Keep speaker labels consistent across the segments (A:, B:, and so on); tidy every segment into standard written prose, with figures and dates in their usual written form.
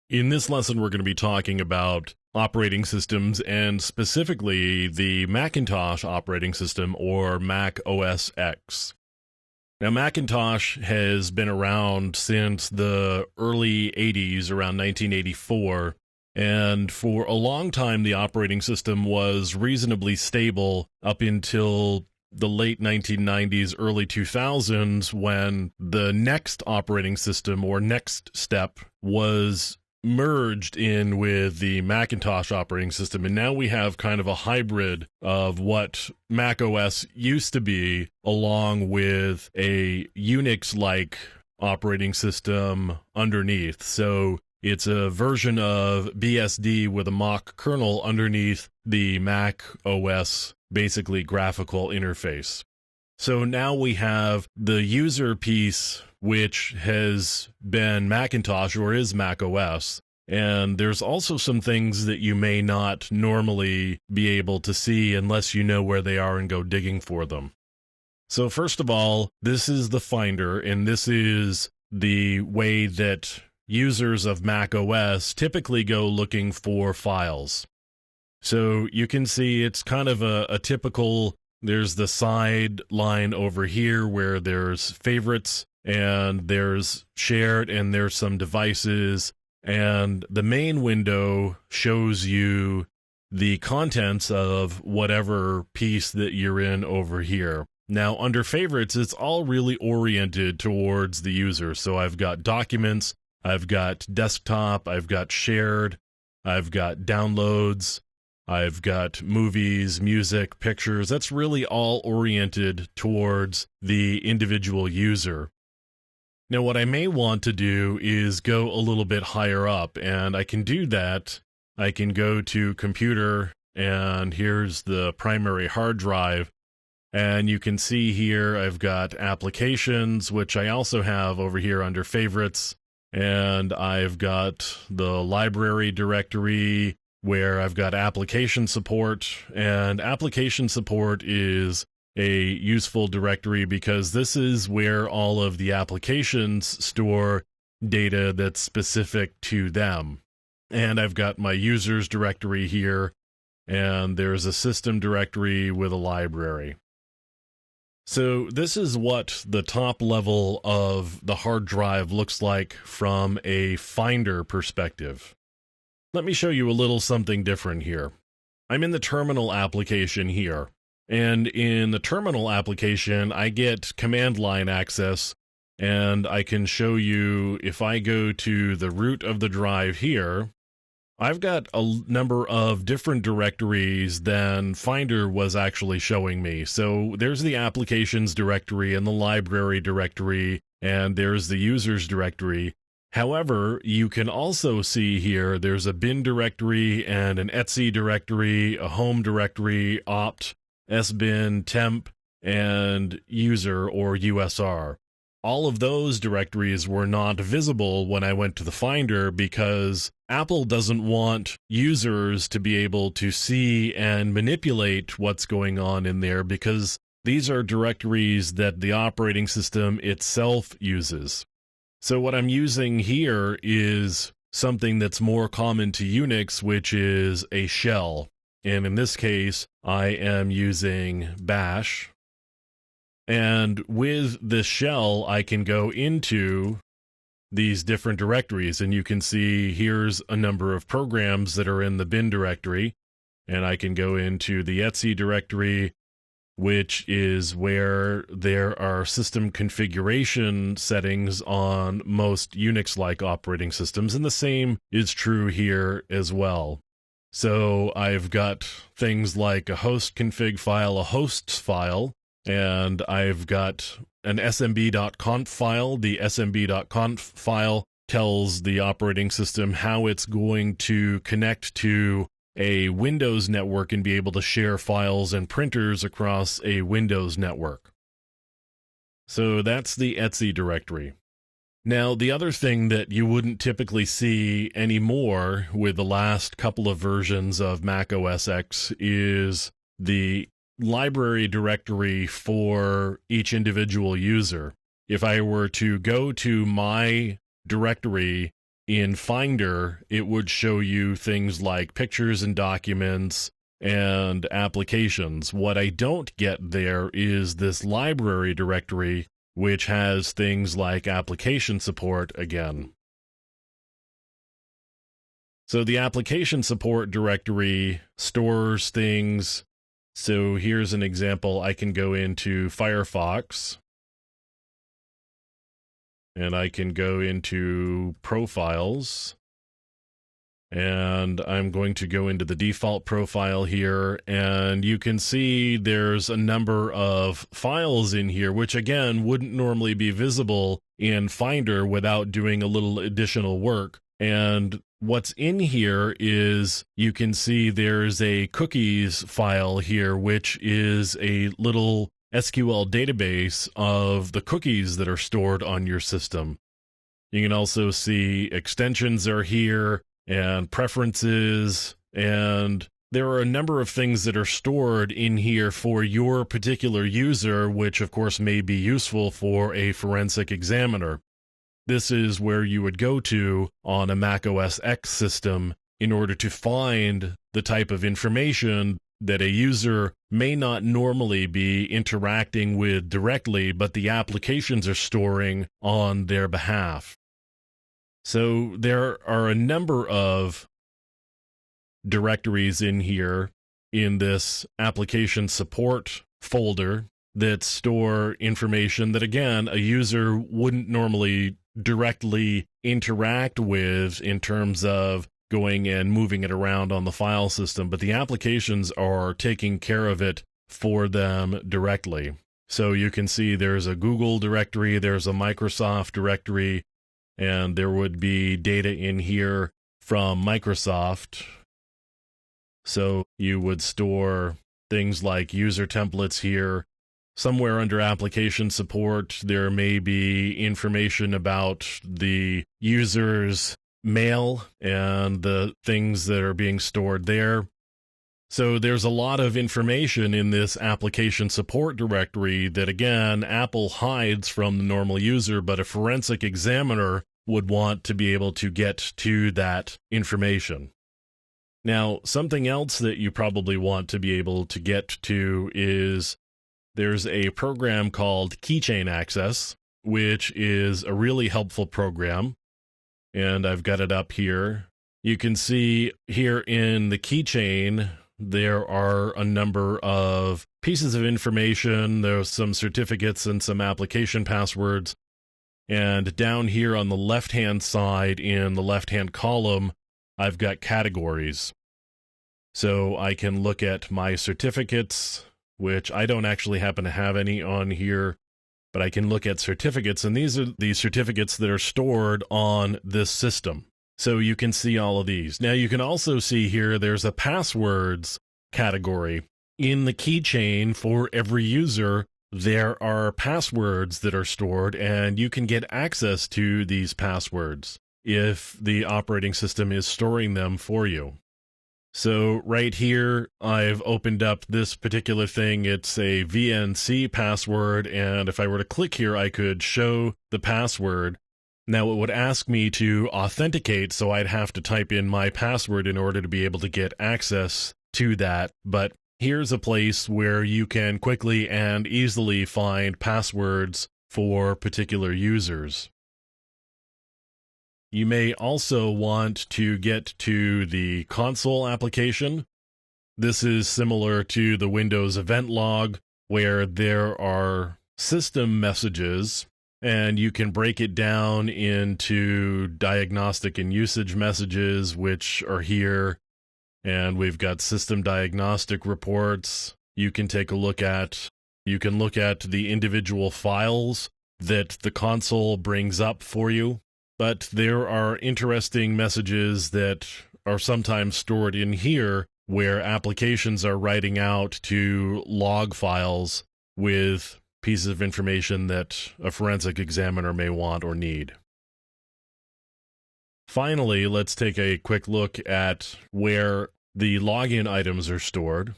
A: In this lesson, we're going to be talking about operating systems and specifically the Macintosh operating system, or Mac OS X. Now, Macintosh has been around since the early 80s, around 1984, and for a long time the operating system was reasonably stable up until the late 1990s, early 2000s, when the next operating system, or next step, was merged in with the Macintosh operating system, and now we have kind of a hybrid of what Mac OS used to be, along with a Unix-like operating system underneath. So it's a version of BSD with a mock kernel underneath the Mac OS, basically graphical interface. So now we have the user piece, which has been Macintosh, or is Mac OS. And there's also some things that you may not normally be able to see unless you know where they are and go digging for them. So first of all, this is the Finder, and this is the way that users of Mac OS typically go looking for files. So you can see it's kind of a typical, there's the side line over here where there's favorites, and there's shared, and there's some devices, and the main window shows you the contents of whatever piece that you're in over here. Now, under favorites, it's all really oriented towards the user. So I've got documents, I've got desktop, I've got shared, I've got downloads, I've got movies, music, pictures. That's really all oriented towards the individual user. Now, what I may want to do is go a little bit higher up, and I can do that. I can go to computer, and here's the primary hard drive. And you can see here I've got applications, which I also have over here under favorites. And I've got the library directory, where I've got application support, and application support is a useful directory because this is where all of the applications store data that's specific to them. And I've got my users directory here, and there's a system directory with a library. So this is what the top level of the hard drive looks like from a Finder perspective. Let me show you a little something different here. I'm in the terminal application here. And in the terminal application, I get command line access, and I can show you, if I go to the root of the drive here, I've got a number of different directories than Finder was actually showing me. So there's the applications directory and the library directory, and there's the users directory. However, you can also see here there's a bin directory and an etc directory, a home directory, opt, sbin, temp, and user, or USR. All of those directories were not visible when I went to the Finder because Apple doesn't want users to be able to see and manipulate what's going on in there, because these are directories that the operating system itself uses. So what I'm using here is something that's more common to Unix, which is a shell. And in this case, I am using bash. And with this shell, I can go into these different directories. And you can see here's a number of programs that are in the bin directory. And I can go into the etc directory, which is where there are system configuration settings on most Unix-like operating systems. And the same is true here as well. So I've got things like a host config file, a hosts file, and I've got an smb.conf file. The smb.conf file tells the operating system how it's going to connect to a Windows network and be able to share files and printers across a Windows network. So that's the etc directory. Now, the other thing that you wouldn't typically see anymore with the last couple of versions of Mac OS X is the library directory for each individual user. If I were to go to my directory in Finder, it would show you things like pictures and documents and applications. What I don't get there is this library directory, which has things like application support again. So the application support directory stores things. So here's an example. I can go into Firefox, and I can go into Profiles, and I'm going to go into the default profile here, and you can see there's a number of files in here, which again wouldn't normally be visible in Finder without doing a little additional work. And what's in here is you can see there's a cookies file here, which is a little SQL database of the cookies that are stored on your system. You can also see extensions are here and preferences, and there are a number of things that are stored in here for your particular user, which of course may be useful for a forensic examiner. This is where you would go to on a Mac OS X system in order to find the type of information that a user may not normally be interacting with directly, but the applications are storing on their behalf. So there are a number of directories in here in this application support folder that store information that, again, a user wouldn't normally directly interact with in terms of going and moving it around on the file system, but the applications are taking care of it for them directly. So you can see there's a Google directory, there's a Microsoft directory, and there would be data in here from Microsoft. So you would store things like user templates here. Somewhere under application support, there may be information about the user's mail and the things that are being stored there. So there's a lot of information in this application support directory that, again, Apple hides from the normal user, but a forensic examiner would want to be able to get to that information. Now, something else that you probably want to be able to get to is there's a program called Keychain Access, which is a really helpful program, and I've got it up here. You can see here in the keychain, there are a number of pieces of information. There's some certificates and some application passwords. And down here on the left-hand side in the left-hand column, I've got categories. So I can look at my certificates, which I don't actually happen to have any on here, but I can look at certificates, and these are the certificates that are stored on this system. So you can see all of these. Now you can also see here there's a passwords category. In the keychain for every user, there are passwords that are stored, and you can get access to these passwords if the operating system is storing them for you. So right here, I've opened up this particular thing. It's a VNC password, and if I were to click here, I could show the password. Now it would ask me to authenticate, so I'd have to type in my password in order to be able to get access to that. But here's a place where you can quickly and easily find passwords for particular users. You may also want to get to the console application. This is similar to the Windows event log, where there are system messages, and you can break it down into diagnostic and usage messages, which are here. And we've got system diagnostic reports you can take a look at. You can look at the individual files that the console brings up for you. But there are interesting messages that are sometimes stored in here where applications are writing out to log files with pieces of information that a forensic examiner may want or need. Finally, let's take a quick look at where the login items are stored.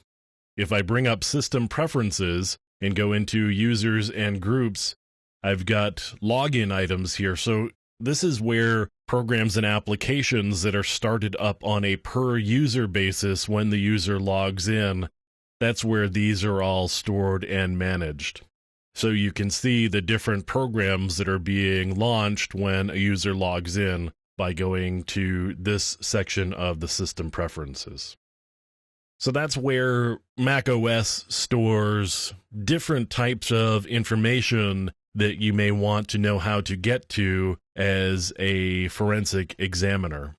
A: If I bring up System Preferences and go into Users and Groups, I've got login items here. So this is where programs and applications that are started up on a per user basis when the user logs in, that's where these are all stored and managed. So you can see the different programs that are being launched when a user logs in by going to this section of the system preferences. So that's where macOS stores different types of information that you may want to know how to get to as a forensic examiner.